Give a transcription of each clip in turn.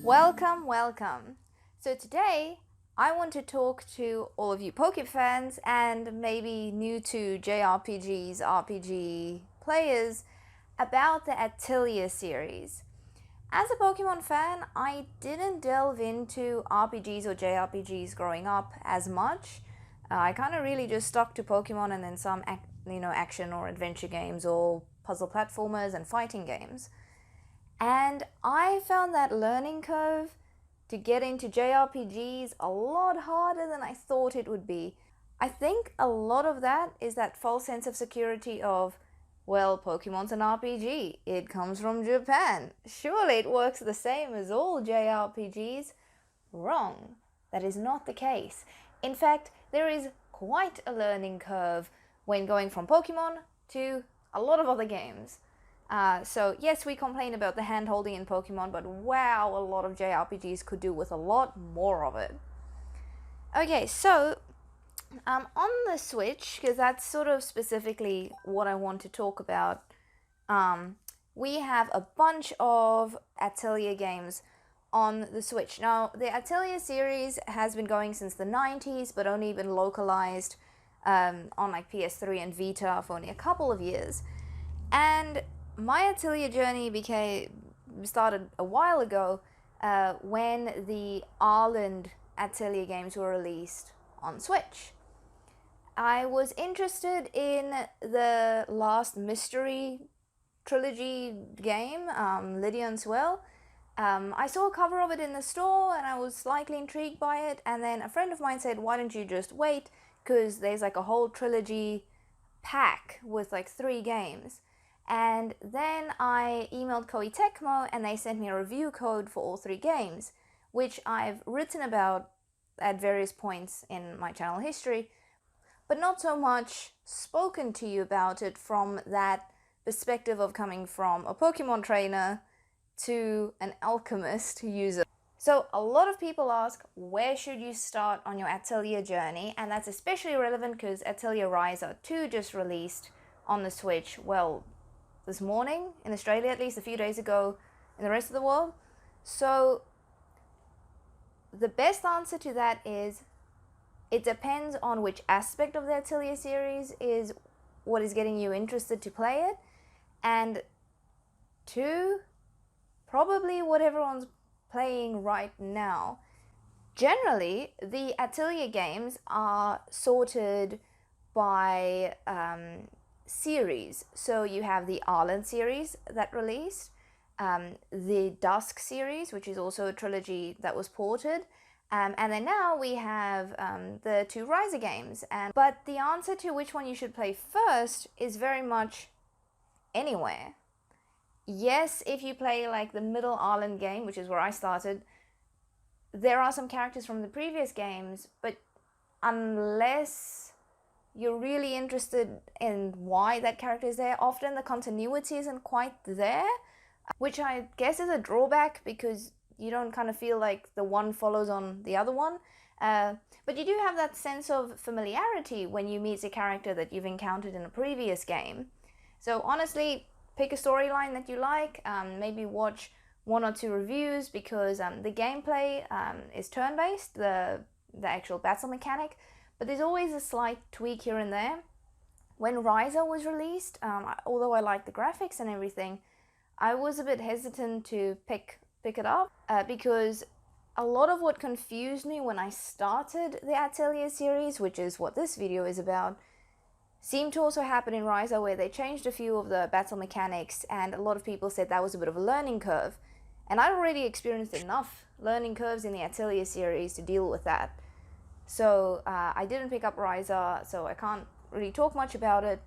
Welcome, welcome. So today I want to talk to all of you Poke fans and maybe new to JRPGs, RPG players about the Atelier series. As a Pokemon fan, I didn't delve into RPGs or JRPGs growing up as much. I kind of really just stuck to Pokemon and then some action or adventure games or puzzle platformers and fighting games. And I found that learning curve to get into JRPGs a lot harder than I thought it would be. I think a lot of that is that false sense of security of, well, Pokemon's an RPG. It comes from Japan. Surely it works the same as all JRPGs. Wrong. That is not the case. In fact, there is quite a learning curve when going from Pokemon to a lot of other games. So yes, we complain about the hand-holding in Pokemon, but wow, a lot of JRPGs could do with a lot more of it. Okay, so on the Switch, because that's sort of specifically what I want to talk about, we have a bunch of Atelier games on the Switch. Now, the Atelier series has been going since the 90s, but only been localized on like PS3 and Vita for only a couple of years. And my Atelier journey started a while ago when the Arland Atelier games were released on Switch. I was interested in the last mystery trilogy game, Lydian's Well. I saw a cover of it in the store and I was slightly intrigued by it, and then a friend of mine said, why don't you just wait, because there's like a whole trilogy pack with like 3 games. And then I emailed Koei Tecmo and they sent me a review code for all 3 games, which I've written about at various points in my channel history, but not so much spoken to you about it from that perspective of coming from a Pokemon trainer to an Alchemist user. So a lot of people ask, where should you start on your Atelier journey? And that's especially relevant because Atelier Ryza 2 just released on the Switch, well, this morning, in Australia at least, a few days ago in the rest of the world. So the best answer to that is, it depends on which aspect of the Atelier series is what is getting you interested to play it, and 2, probably what everyone's playing right now. Generally, the Atelier games are sorted by series. So you have the Arland series that released, the Dusk series, which is also a trilogy that was ported, and then now we have the 2 Ryza games. But the answer to which one you should play first is very much anywhere. Yes, if you play like the middle Arland game, which is where I started, there are some characters from the previous games, but unless you're really interested in why that character is there, often the continuity isn't quite there, which I guess is a drawback because you don't kind of feel like the one follows on the other one. But you do have that sense of familiarity when you meet a character that you've encountered in a previous game. So honestly, pick a storyline that you like, maybe watch 1 or 2 reviews, because the gameplay is turn-based, the actual battle mechanic, but there's always a slight tweak here and there. When Ryza was released, although I liked the graphics and everything, I was a bit hesitant to pick it up because a lot of what confused me when I started the Atelier series, which is what this video is about, seemed to also happen in Ryza, where they changed a few of the battle mechanics, and a lot of people said that was a bit of a learning curve. And I'd already experienced enough learning curves in the Atelier series to deal with that. So I didn't pick up Ryza, so I can't really talk much about it.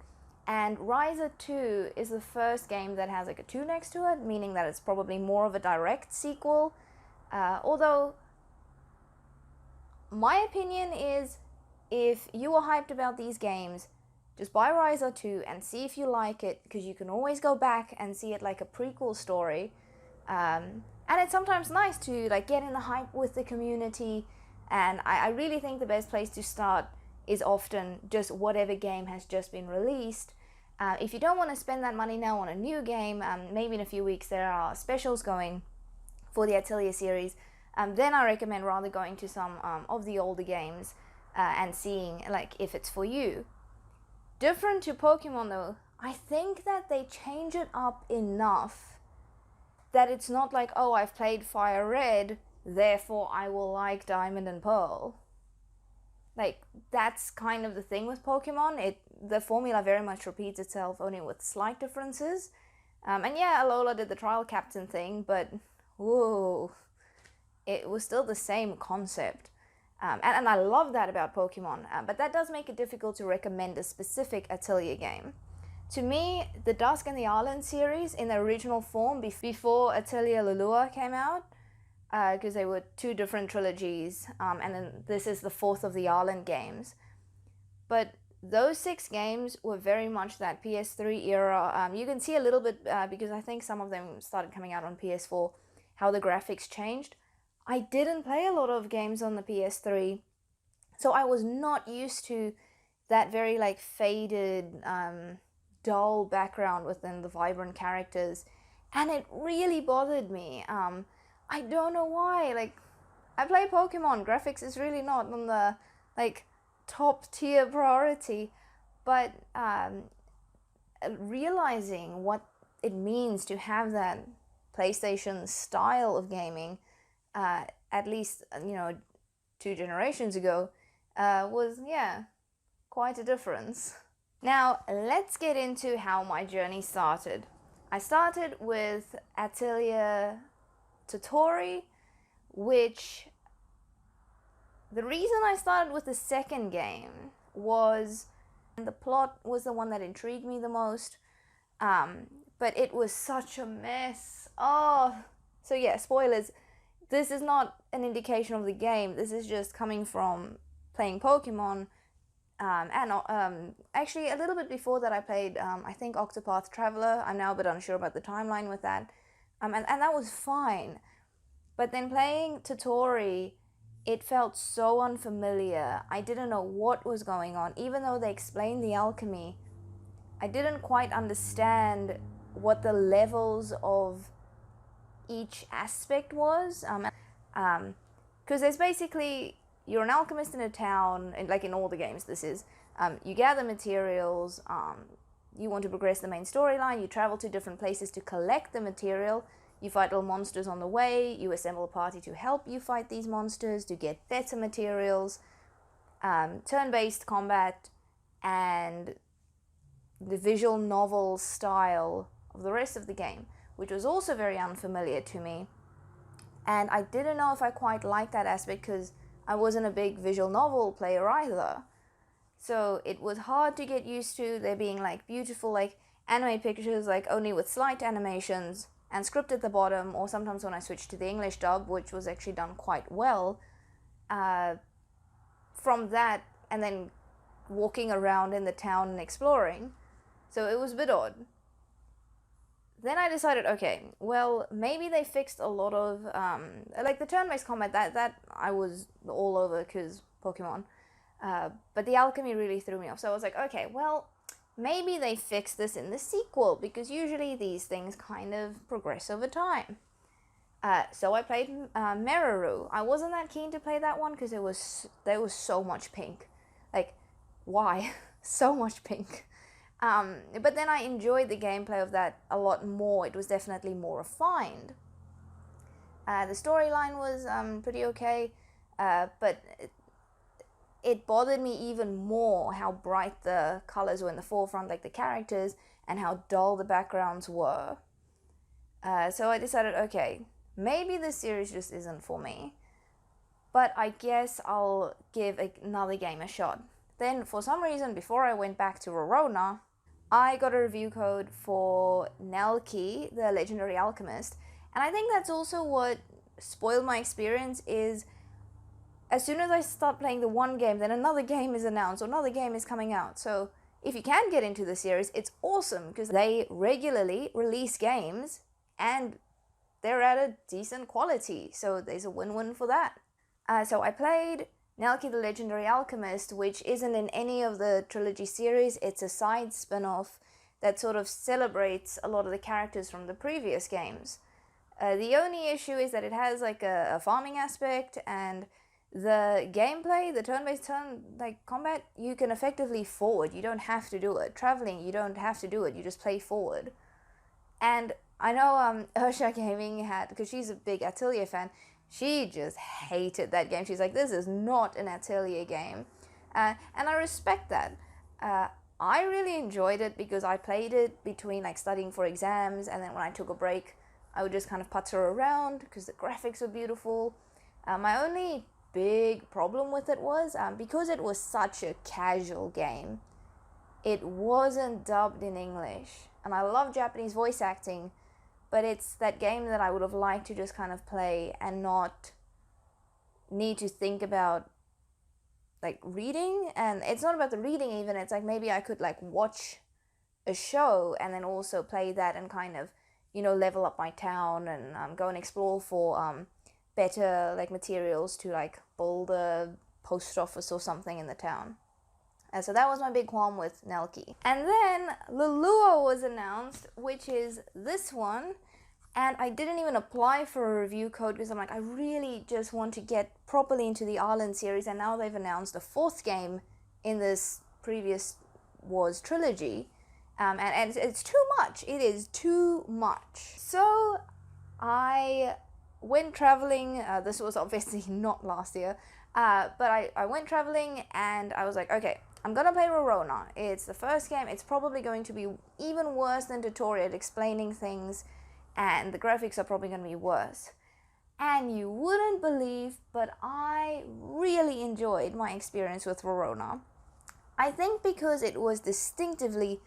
And Ryza 2 is the first game that has like a 2 next to it, meaning that it's probably more of a direct sequel. Although, my opinion is, if you are hyped about these games, just buy Ryza 2 and see if you like it, because you can always go back and see it like a prequel story. And it's sometimes nice to like get in the hype with the community. And I really think the best place to start is often just whatever game has just been released. If you don't want to spend that money now on a new game, maybe in a few weeks there are specials going for the Atelier series, then I recommend rather going to some of the older games and seeing like if it's for you. Different to Pokemon though, I think that they change it up enough that it's not like, oh, I've played Fire Red, therefore I will like Diamond and Pearl. Like, that's kind of the thing with Pokemon. The formula very much repeats itself, only with slight differences. And yeah, Alola did the trial captain thing, but whoa, it was still the same concept. And I love that about Pokemon, but that does make it difficult to recommend a specific Atelier game. To me, the Dusk and the Arland series in the original form before Atelier Lua came out, because they were two different trilogies, and then this is the fourth of the Arland games. But those 6 games were very much that PS3 era. You can see a little bit, because I think some of them started coming out on PS4, how the graphics changed. I didn't play a lot of games on the PS3, so I was not used to that very like faded, dull background within the vibrant characters, and it really bothered me. I don't know why. Like, I play Pokemon, graphics is really not on the like top tier priority, but realizing what it means to have that PlayStation style of gaming, at least 2 generations ago, was quite a difference. Now let's get into how my journey started. I started with Atelier Totori, which the reason I started with the second game was the plot was the one that intrigued me the most, but it was such a mess. So yeah, spoilers. This is not an indication of the game. This is just coming from playing Pokemon, and actually a little bit before that I played, I think Octopath Traveler. I'm now a bit unsure about the timeline with that, and that was fine. But then playing Totori, it felt so unfamiliar. I didn't know what was going on. Even though they explained the alchemy, I didn't quite understand what the levels of each aspect was. Because there's basically, you're an alchemist in a town, and like in all the games this is, you gather materials, you want to progress the main storyline, you travel to different places to collect the material, you fight little monsters on the way, you assemble a party to help you fight these monsters, to get better materials, turn-based combat, and the visual novel style of the rest of the game, which was also very unfamiliar to me. And I didn't know if I quite liked that aspect because I wasn't a big visual novel player either. So it was hard to get used to there being like beautiful like anime pictures, like only with slight animations and script at the bottom, or sometimes when I switched to the English dub, which was actually done quite well, from that, and then walking around in the town and exploring. So it was a bit odd. Then I decided, okay, well, maybe they fixed a lot of, like the turn-based combat, that I was all over because Pokemon, but the alchemy really threw me off. So I was like, okay, well, maybe they fixed this in the sequel, because usually these things kind of progress over time. So I played Meru. I wasn't that keen to play that one because there was so much pink. Like, why? So much pink. But then I enjoyed the gameplay of that a lot more. It was definitely more refined. The storyline was pretty okay, but it bothered me even more how bright the colors were in the forefront, like the characters, and how dull the backgrounds were. So I decided, okay, maybe this series just isn't for me, but I guess I'll give another game a shot. Then, for some reason, before I went back to Rorona, I got a review code for Nelke, the legendary alchemist, and I think that's also what spoiled my experience. Is as soon as I start playing the one game, then another game is announced, or another game is coming out. So if you can get into the series, it's awesome, because they regularly release games, and they're at a decent quality, so there's a win-win for that. So I played Nelke the Legendary Alchemist, which isn't in any of the trilogy series. It's a side spin-off that sort of celebrates a lot of the characters from the previous games. The only issue is that it has like a farming aspect, and the gameplay, the turn-based combat, you can effectively forward. You don't have to do it. Traveling, you don't have to do it. You just play forward. And I know Ursha Gaming had, because she's a big Atelier fan, she just hated that game. She's like, this is not an Atelier game. And I respect that. I really enjoyed it because I played it between like studying for exams, and then when I took a break, I would just kind of putter around because the graphics were beautiful. My only big problem with it was because it was such a casual game, it wasn't dubbed in English. And I love Japanese voice acting, but it's that game that I would have liked to just kind of play and not need to think about like reading. And it's not about the reading even, it's like maybe I could like watch a show and then also play that and kind of, you know, level up my town and go and explore for better like materials to like build a post office or something in the town. And so that was my big qualm with Nelke. And then Lulua was announced, which is this one. And I didn't even apply for a review code because I'm like, I really just want to get properly into the Arland series. And now they've announced a fourth game in this previous Wars trilogy. And it's too much. It is too much. So I went traveling. This was obviously not last year. But I went traveling and I was like, okay, I'm gonna play Rorona. It's the first game. It's probably going to be even worse than tutorial explaining things, and the graphics are probably gonna be worse. And you wouldn't believe, but I really enjoyed my experience with Rorona. I think because it was distinctively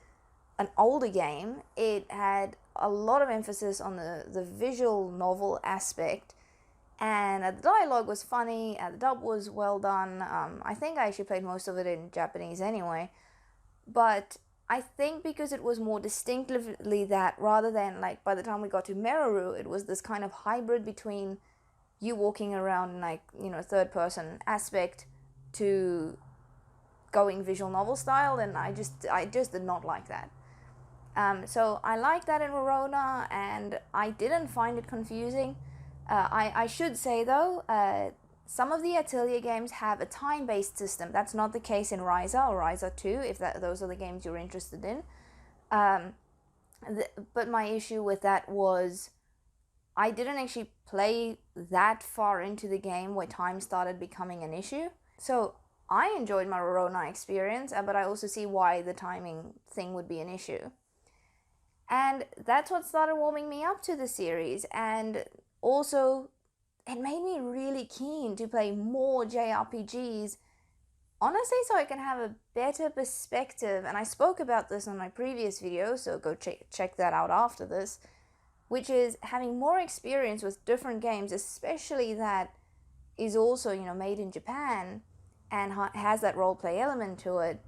an older game, it had a lot of emphasis on the visual novel aspect, and the dialogue was funny, the dub was well done. I think I actually played most of it in Japanese anyway, but I think because it was more distinctively that, rather than like by the time we got to Meru, it was this kind of hybrid between you walking around in like, you know, third person aspect to going visual novel style, and I just did not like that. So I like that in Rorona, and I didn't find it confusing. I should say though, some of the Atelier games have a time-based system. That's not the case in Ryza or Ryza 2, if those are the games you're interested in. But my issue with that was I didn't actually play that far into the game where time started becoming an issue. So I enjoyed my Rorona experience, but I also see why the timing thing would be an issue. And that's what started warming me up to the series, and also it made me really keen to play more JRPGs, honestly, so I can have a better perspective. And I spoke about this on my previous video, so go check that out after this, which is having more experience with different games, especially that is also, you know, made in Japan and has that roleplay element to it,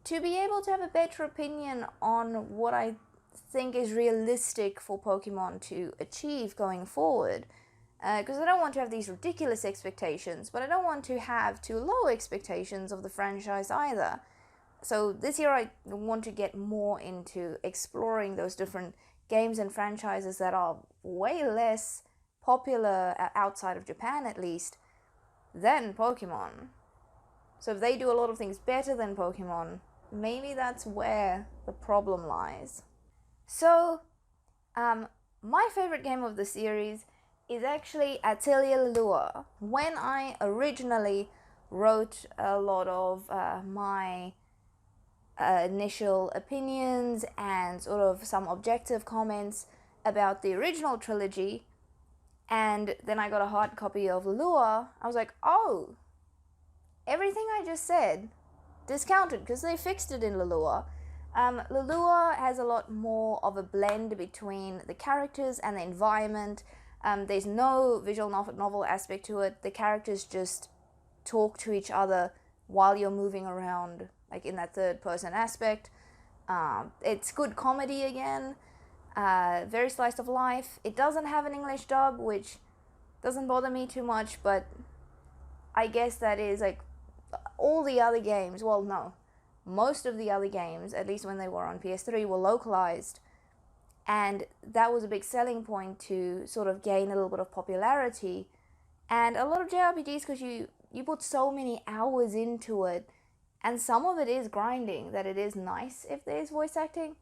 to be able to have a better opinion on what I think is realistic for Pokemon to achieve going forward. Because I don't want to have these ridiculous expectations, but I don't want to have too low expectations of the franchise either. So this year I want to get more into exploring those different games and franchises that are way less popular outside of Japan, at least, than Pokemon. So if they do a lot of things better than Pokemon, maybe that's where the problem lies. So, my favorite game of the series is actually Atelier Lua. When I originally wrote a lot of my initial opinions and sort of some objective comments about the original trilogy, and then I got a hard copy of Lua, I was like, oh, everything I just said, discounted, because they fixed it in Lulua. Lulua has a lot more of a blend between the characters and the environment. There's no visual novel aspect to it. The characters just talk to each other while you're moving around, like in that third person aspect. It's good comedy again, very slice of life. It doesn't have an English dub, which doesn't bother me too much, but I guess that is like all the other games. Well, no, most of the other games, at least when they were on PS3, were localized. and that was a big selling point to sort of gain a little bit of popularity. And a lot of JRPGs, because you put so many hours into it, and some of it is grinding, that it is nice if there's voice acting.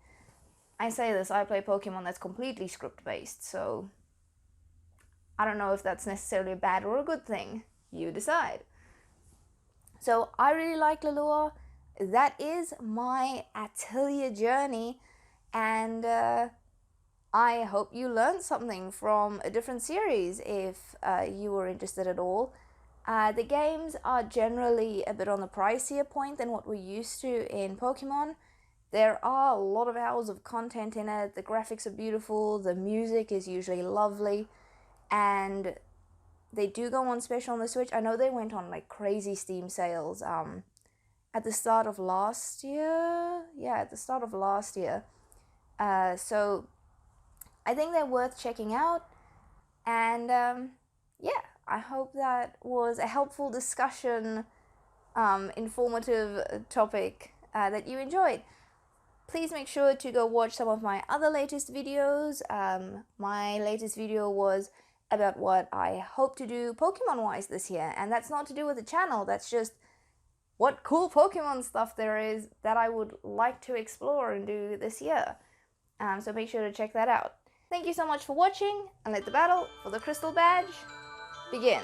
I say this, I play Pokemon that's completely script based, so I don't know if that's necessarily a bad or a good thing. You decide. So I really like Lulua. That is my Atelier journey, and I hope you learned something from a different series if you were interested at all. The games are generally a bit on the pricier point than what we're used to in Pokemon. There are a lot of hours of content in it, the graphics are beautiful, the music is usually lovely, and they do go on special on the Switch. I know they went on like crazy Steam sales at the start of last year. Yeah, at the start of last year. So I think they're worth checking out, and yeah, I hope that was a helpful discussion, informative topic that you enjoyed. Please make sure to go watch some of my other latest videos. My latest video was about what I hope to do Pokemon-wise this year, and that's not to do with the channel, that's just what cool Pokemon stuff there is that I would like to explore and do this year. So make sure to check that out. Thank you so much for watching, and let the battle for the Crystal Badge begin.